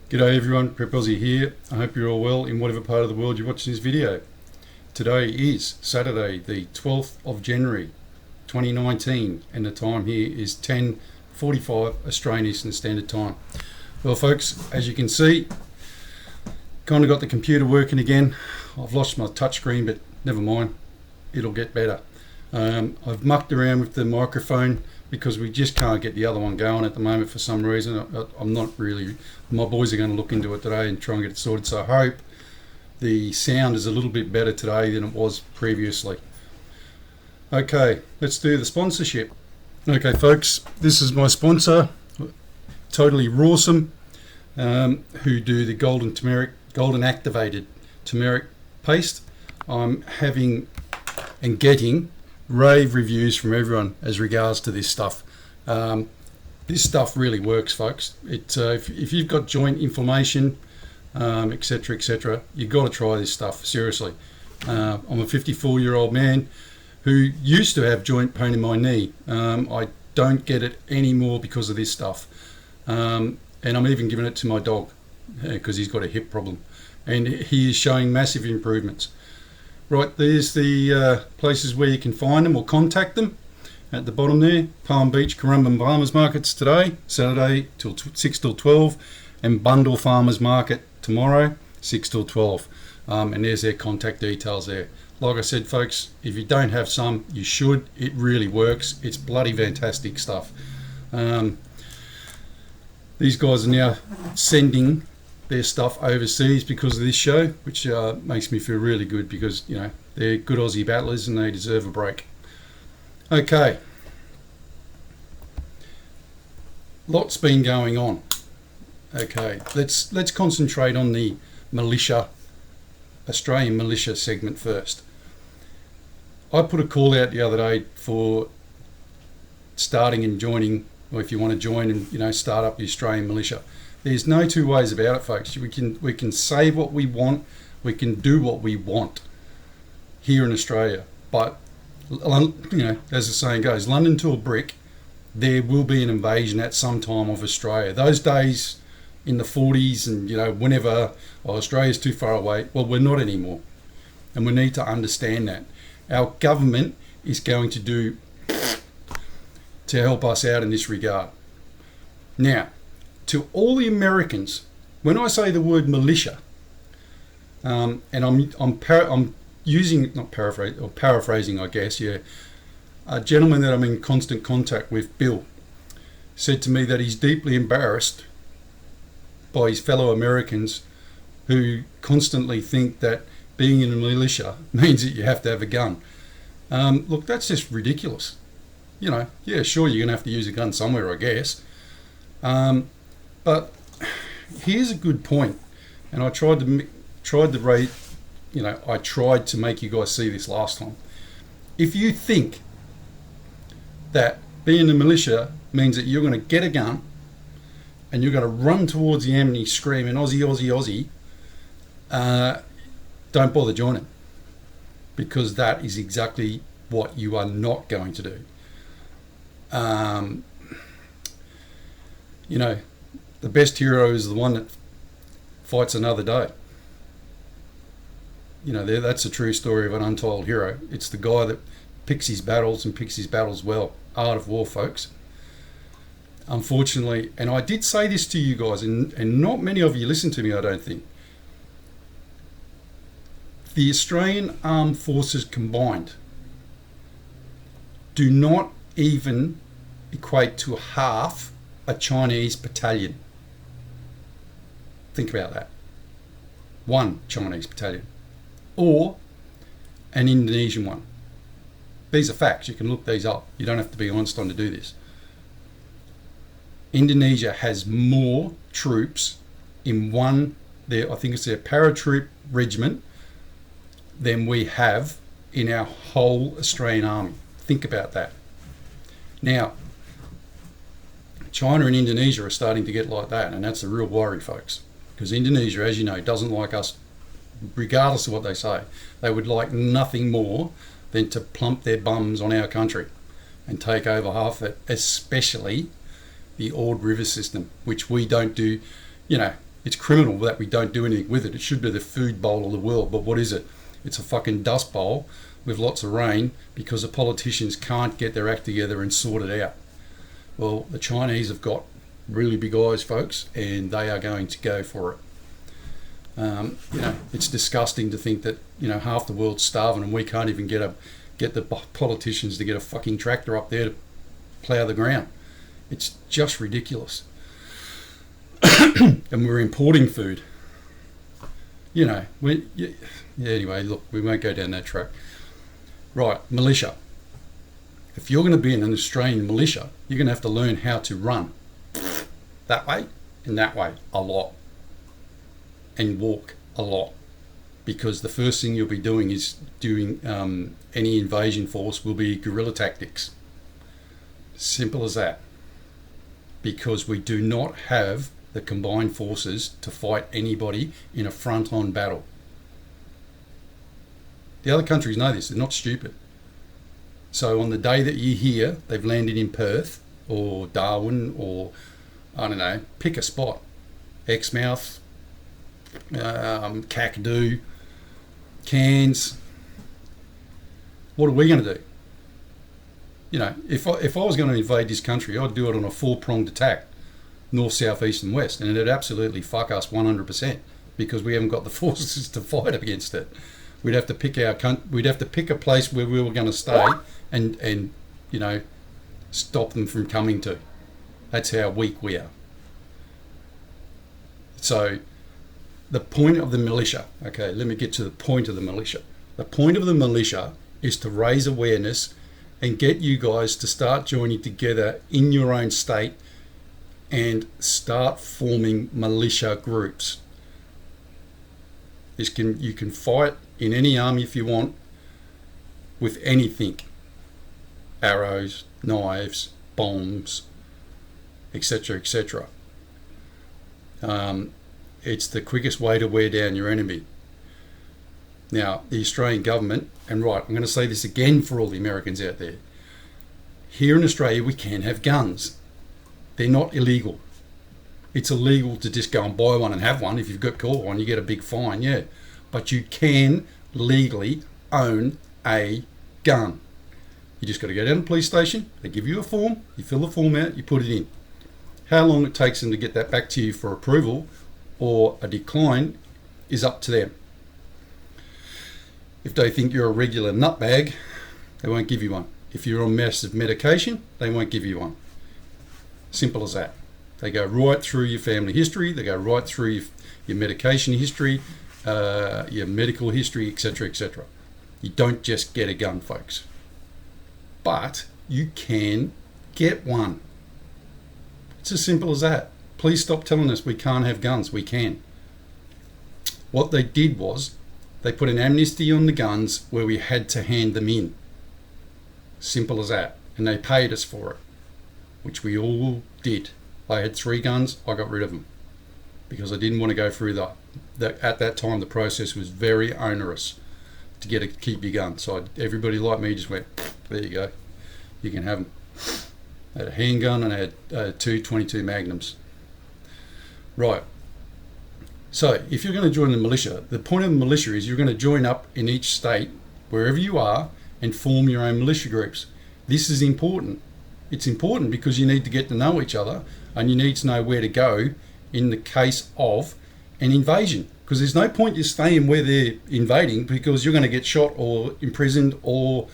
G'day everyone, Prep Aussie here. I hope you're all well in whatever part of the world you're watching this video. Today is Saturday the 12th of January 2019 and the time here is 10:45 Australian Eastern Standard Time. Well folks, as you can see, kind of got the computer working again. I've lost my touchscreen, but never mind, it'll get better. I've mucked around with the microphone because we just can't get the other one going at the moment for some reason. I'm not really, my boys are going to look into it today and try and get it sorted, so I hope the sound is a little bit better today than it was previously. Okay, let's do the sponsorship. Okay folks, this is my sponsor, Totally Rawsome, who do the golden activated turmeric paste. I'm having and getting rave reviews from everyone as regards to this stuff. This stuff really works, folks. If you've got joint inflammation, etc., you've got to try this stuff, seriously. I'm a 54-year-old man who used to have joint pain in my knee. I don't get it anymore because of this stuff. And I'm even giving it to my dog because he's got a hip problem. And he is showing massive improvements. Right, there's the places where you can find them or contact them at the bottom there. Palm Beach Currumbin Farmers Markets today, Saturday 6 till 12, and Bundle Farmers Market tomorrow 6 till 12. And there's their contact details there. Like I said folks, if you don't have some, you should. It really works. It's bloody fantastic stuff. These guys are now sending their stuff overseas because of this show, which makes me feel really good because, you know, they're good Aussie battlers and they deserve a break. Okay, lots been going on. Okay, let's concentrate on the militia, Australian militia segment first. I put a call out the other day for starting and joining, or if you want to join and, you know, start up the Australian militia. There's no two ways about it, folks. We can say what we want, we can do what we want here in Australia. But, you know, as the saying goes, London to a brick, there will be an invasion at some time of Australia. Those days in the 40s and, you know, whenever, oh, Australia's too far away, well, we're not anymore. And we need to understand that. Our government is going to do to help us out in this regard. Now, to all the Americans, when I say the word militia, and I'm using, not paraphrase, or paraphrasing, I guess, yeah. A gentleman that I'm in constant contact with, Bill, said to me that he's deeply embarrassed by his fellow Americans who constantly think that being in a militia means that you have to have a gun. Look, that's just ridiculous. You know, yeah, sure, you're going to have to use a gun somewhere, I guess. But here's a good point, and I tried to make you guys see this last time. If you think that being a militia means that you're going to get a gun and you're going to run towards the enemy screaming Aussie, Aussie, Aussie, don't bother joining, because that is exactly what you are not going to do. You know, the best hero is the one that fights another day. You know, that's a true story of an untold hero. It's the guy that picks his battles and picks his battles well. Art of war, folks. Unfortunately, and I did say this to you guys, and not many of you listen to me, I don't think. The Australian Armed Forces combined do not even equate to half a Chinese battalion. Think about that. One Chinese battalion or an Indonesian one. These are facts. You can look these up. You don't have to be Einstein to do this. Indonesia has more troops in I think it's their paratroop regiment, than we have in our whole Australian army. Think about that. Now, China and Indonesia are starting to get like that, and that's a real worry, folks, because Indonesia, as you know, doesn't like us regardless of what they say. They would like nothing more than to plump their bums on our country and take over half of it, especially the Ord River system, which we don't do. You know, It's criminal that we don't do anything with it. It should be the food bowl of the world, but what is it? It's a fucking dust bowl with lots of rain because the politicians can't get their act together and sort it out. Well, the Chinese have got really big eyes, folks, and they are going to go for it. It's disgusting to think that half the world's starving and we can't even get the politicians to get a fucking tractor up there to plough the ground. It's just ridiculous. And we're importing food. Anyway, look, we won't go down that track. Right, militia. If you're going to be in an Australian militia, you're going to have to learn how to run that way and that way a lot, and walk a lot, because the first thing you'll be doing is any invasion force will be guerrilla tactics. Simple as that. Because we do not have the combined forces to fight anybody in a front-on battle. The other countries know this, they're not stupid. So on the day that you hear they've landed in Perth or Darwin or, I don't know, pick a spot, Exmouth, Kakadu, Cairns, what are we going to do? If I was going to invade this country, I'd do it on a four-pronged attack, north, south, east and west, and it'd absolutely fuck us 100% because we haven't got the forces to fight against it. We'd have to pick a place where we were going to stay and stop them from coming to. That's how weak we are. So the point of the militia, okay, let me get to the point of the militia. The point of the militia is to raise awareness and get you guys to start joining together in your own state and start forming militia groups. You can fight in any army if you want with anything. Arrows, knives, bombs, etc., etc. It's the quickest way to wear down your enemy. Now, the Australian government, and right, I'm going to say this again for all the Americans out there. Here in Australia, we can have guns. They're not illegal. It's illegal to just go and buy one and have one. If you've got caught one, you get a big fine, yeah. But you can legally own a gun. You just got to go down to the police station, they give you a form, you fill the form out, you put it in. How long it takes them to get that back to you for approval or a decline is up to them. If they think you're a regular nutbag, they won't give you one. If you're on massive medication, they won't give you one. Simple as that. They go right through your family history, they go right through your medication history, your medical history, etc., etc. You don't just get a gun, folks. But you can get one. It's as simple as that. Please stop telling us we can't have guns. We can. What they did was they put an amnesty on the guns where we had to hand them in. Simple as that. And they paid us for it, which we all did. I had 3 guns. I got rid of them because I didn't want to go through that. At that time, the process was very onerous to keep your gun. So everybody like me just went, there you go. You can have them. I had a handgun and I had 2 .22 Magnums. Right. So if you're going to join the militia, the point of the militia is you're going to join up in each state, wherever you are, and form your own militia groups. This is important. It's important because you need to get to know each other and you need to know where to go in the case of an invasion. Because there's no point you staying where they're invading because you're going to get shot or imprisoned or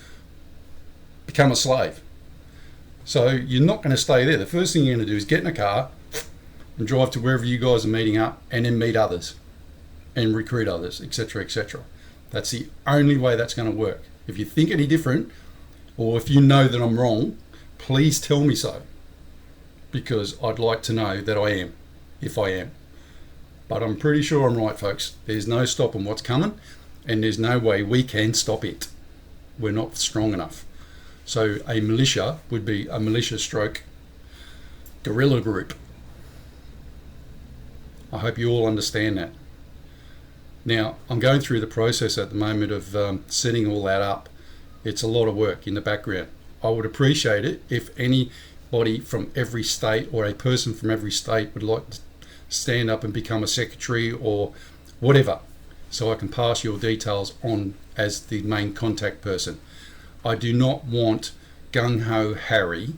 become a slave. So you're not going to stay there. The first thing you're going to do is get in a car and drive to wherever you guys are meeting up and then meet others and recruit others, etc., etc. That's the only way that's going to work. If you think any different or if you know that I'm wrong, please tell me so, because I'd like to know that I am, if I am. But I'm pretty sure I'm right, folks. There's no stopping what's coming and there's no way we can stop it. We're not strong enough. So a militia would be a militia stroke guerrilla group. I hope you all understand that. Now, I'm going through the process at the moment of setting all that up. It's a lot of work in the background. I would appreciate it if anybody from every state or a person from every state would like to stand up and become a secretary or whatever, so I can pass your details on as the main contact person. I do not want gung-ho Harry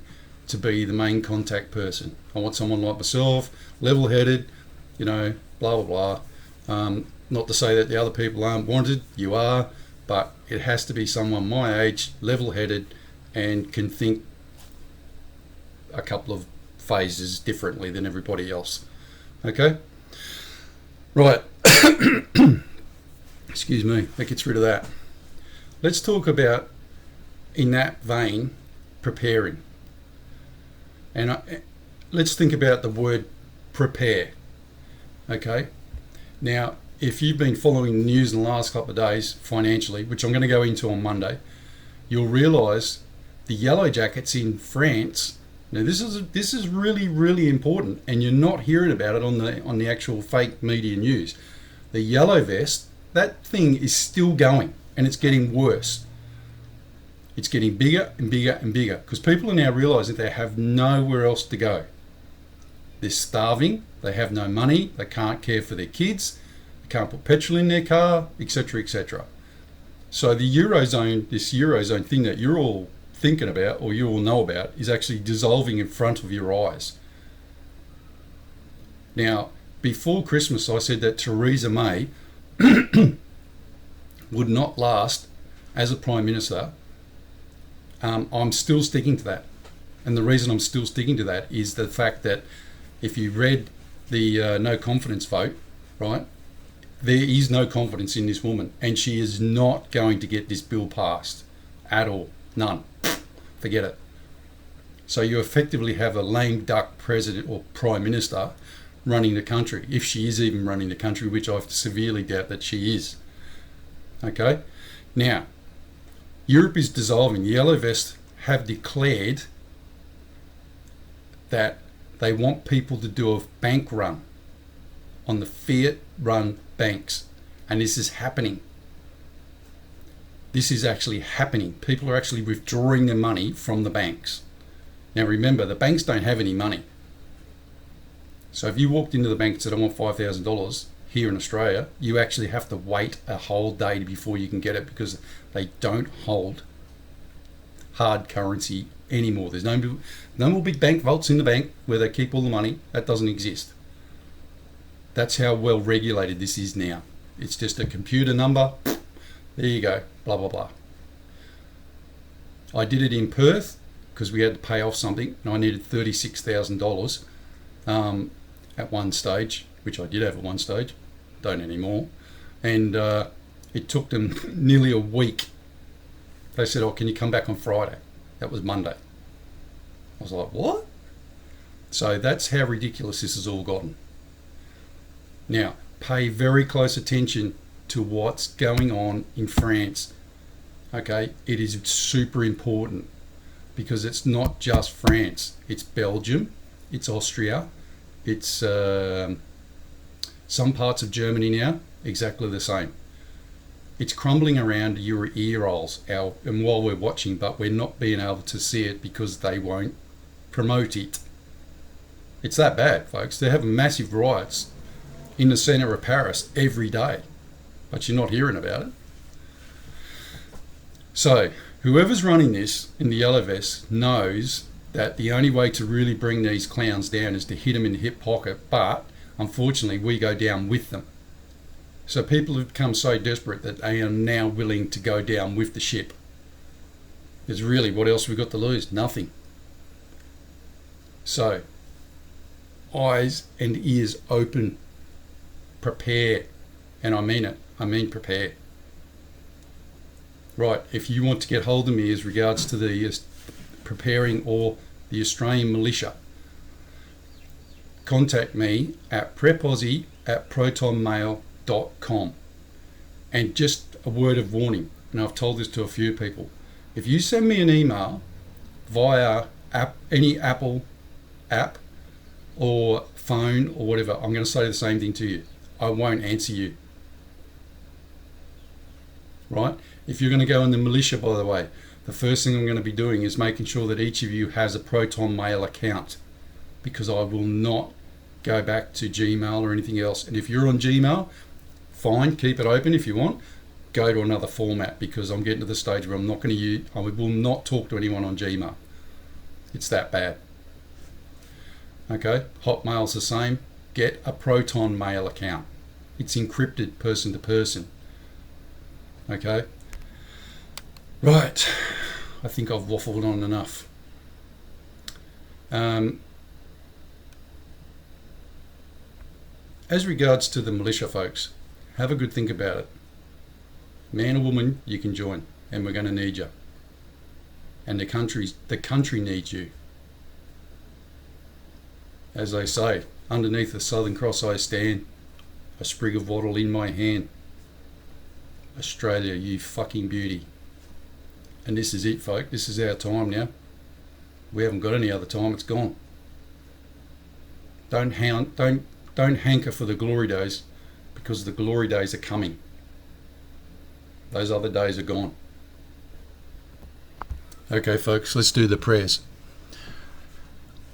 to be the main contact person. I want someone like myself, level-headed, blah, blah, blah. Not to say that the other people aren't wanted, you are, but it has to be someone my age, level-headed, and can think a couple of phases differently than everybody else. Okay? Right. Excuse me, that gets rid of that. Let's talk about, in that vein, preparing. And let's think about the word prepare. Okay? Now, if you've been following the news in the last couple of days financially, which I'm going to go into on Monday, you'll realise the yellow jackets in France. Now, this is really, really important, and you're not hearing about it on the actual fake media news. The yellow vest, that thing is still going, and it's getting worse. It's getting bigger and bigger and bigger because people are now realising they have nowhere else to go. They're starving, they have no money, they can't care for their kids, they can't put petrol in their car, etc., etc. So the Eurozone, this Eurozone thing that you're all thinking about or you all know about, is actually dissolving in front of your eyes. Now, before Christmas, I said that Theresa May would not last as a Prime Minister. I'm still sticking to that. And the reason I'm still sticking to that is the fact that if you read the no confidence vote, right, there is no confidence in this woman, and she is not going to get this bill passed at all. None. Forget it. So you effectively have a lame duck president or Prime Minister running the country, if she is even running the country, which I severely doubt that she is. Okay? Now, Europe is dissolving. The Yellow Vests have declared that they want people to do a bank run on the fiat-run banks. And this is happening. This is actually happening. People are actually withdrawing their money from the banks. Now remember, the banks don't have any money. So if you walked into the bank and said, I want $5,000 here in Australia, you actually have to wait a whole day before you can get it because they don't hold hard currency anymore. There's no more big bank vaults in the bank where they keep all the money. That doesn't exist. That's how well regulated this is now. It's just a computer number. There you go. Blah, blah, blah. I did it in Perth because we had to pay off something and I needed $36,000 at one stage, which I did have at one stage. Don't anymore. And it took them nearly a week. They said, oh, can you come back on Friday? That was Monday. I was like, what? So that's how ridiculous this has all gotten. Now, pay very close attention to what's going on in France. Okay, it is super important because it's not just France. It's Belgium, it's Austria, it's some parts of Germany now, exactly the same. It's crumbling around your ear rolls and while we're watching, but we're not being able to see it because they won't promote it. It's that bad, folks. They're having massive riots in the centre of Paris every day, but you're not hearing about it. So whoever's running this in the yellow vest knows that the only way to really bring these clowns down is to hit them in the hip pocket, but unfortunately we go down with them. So people have become so desperate that they are now willing to go down with the ship. Because really, what else have we got to lose? Nothing. So, eyes and ears open. Prepare. And I mean it. I mean prepare. Right, if you want to get hold of me as regards to the preparing or the Australian Militia, contact me at prepaussie@protonmail.com. And just a word of warning, and I've told this to a few people, if you send me an email via any Apple app or phone or whatever, I'm going to say the same thing to you. I won't answer you. Right? If you're going to go in the militia, by the way, the first thing I'm going to be doing is making sure that each of you has a Proton Mail account, because I will not go back to Gmail or anything else. And if you're on Gmail, fine, keep it open if you want. Go to another format, because I'm getting to the stage where I will not talk to anyone on Gmail. It's that bad. Okay, Hotmail's the same. Get a Proton Mail account. It's encrypted person to person. Okay. Right. I think I've waffled on enough. As regards to the militia, folks, have a good think about it. Man or woman, you can join, and we're going to need you. And the country needs you. As they say, underneath the Southern Cross I stand, a sprig of wattle in my hand. Australia, you fucking beauty. And this is it, folks. This is our time now. We haven't got any other time. It's gone. Don't hanker for the glory days, because the glory days are coming. Those other days are gone. Okay, folks, let's do the prayers.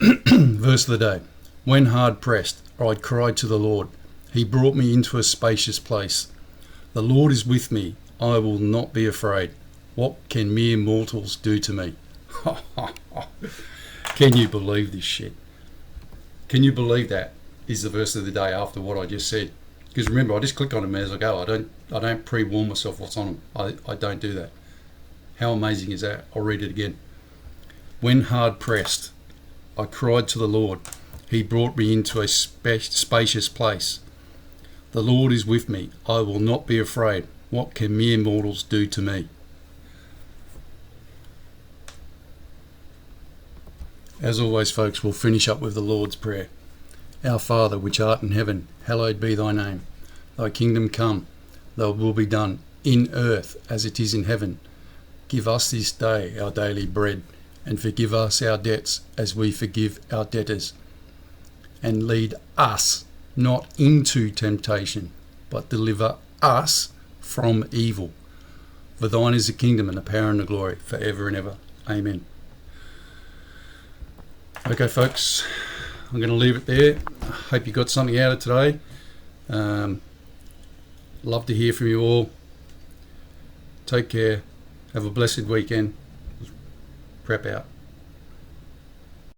Verse of the day. When hard pressed, I cried to the Lord. He brought me into a spacious place. The Lord is with me. I will not be afraid. What can mere mortals do to me? Can you believe this shit? Can you believe that is the verse of the day after what I just said? Because remember, I just click on them as I go. I don't pre-warn myself what's on them. I don't do that. How amazing is that? I'll read it again. When hard pressed, I cried to the Lord. He brought me into a spacious place. The Lord is with me. I will not be afraid. What can mere mortals do to me? As always, folks, we'll finish up with the Lord's Prayer. Our Father, which art in heaven, hallowed be thy name. Thy kingdom come, thy will be done, in earth as it is in heaven. Give us this day our daily bread, and forgive us our debts as we forgive our debtors. And lead us not into temptation, but deliver us from evil. For thine is the kingdom and the power and the glory, forever and ever. Amen. Okay, folks, I'm going to leave it there. I hope you got something out of today. Love to hear from you all. Take care. Have a blessed weekend. Prep out.